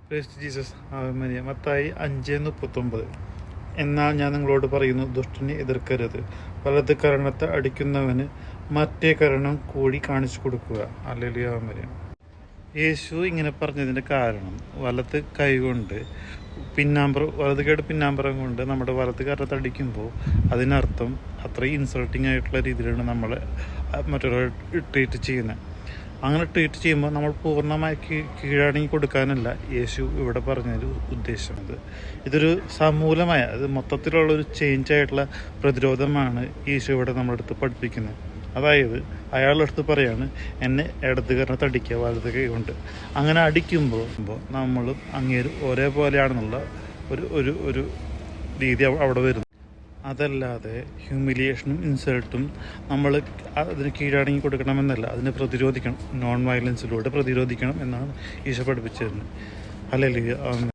Christ Jesus Ave Maria. Mathai 5:39. എന്നാൽ ഞാൻ നിങ്ങളോട് പറയുന്നു, ദുഷ്ടനെ എതിർക്കരുത്, വലത് കരണത്തെ അടിക്കുന്നവന് മറ്റേ കരണം കൂടി കാണിച്ചു കൊടുക്കുക. Hallelujah Ave Maria. യേശു ഇങ്ങനെ പറഞ്ഞതിൻ്റെ കാരണം, വലത് കൈ കൊണ്ട് വലത് കൈയുടെ പിന്നാമ്പറം കൊണ്ട് നമ്മുടെ വലത് കരണത്തെ അടിക്കുമ്പോൾ അതിനർത്ഥം അത്രയും ഇൻസൾട്ടിങ് ആയിട്ടുള്ള രീതിയിലാണ് നമ്മൾ മറ്റൊരാൾ ട്രീറ്റ് ചെയ്യുന്നത്. അങ്ങനെ ട്രീറ്റ് ചെയ്യുമ്പോൾ നമ്മൾ പൂർണ്ണമായി കീഴടങ്ങി കൊടുക്കാനല്ല യേശു ഇവിടെ പറഞ്ഞൊരു ഉദ്ദേശം. ഇതൊരു സമൂലമായ, അത് മൊത്തത്തിലുള്ളൊരു ചേഞ്ച് ആയിട്ടുള്ള പ്രതിരോധമാണ് യേശു ഇവിടെ നമ്മുടെ അടുത്ത് പഠിപ്പിക്കുന്നത്. അതായത് അയാളുടെ അടുത്ത് പറയാണ്, എന്നെ ഇടത് കരണത്തെ അടിക്കുക വലത് കൈ കൊണ്ട്. അങ്ങനെ അടിക്കുമ്പോൾ നമ്മളും അങ്ങേരും ഒരേപോലെയാണെന്നുള്ള ഒരു രീതി അവിടെ വരുന്നു. അതല്ലാതെ ഹ്യൂമിലിയേഷനും ഇൻസൾട്ടും നമ്മൾ അതിന് കീഴടങ്ങി കൊടുക്കണമെന്നല്ല, അതിനെ പ്രതിരോധിക്കണം, നോൺ വയലൻസിലൂടെ പ്രതിരോധിക്കണം എന്നാണ് ഈശോ പഠിപ്പിച്ചിരുന്നത്. ഹല്ലേലൂയ ആമേൻ.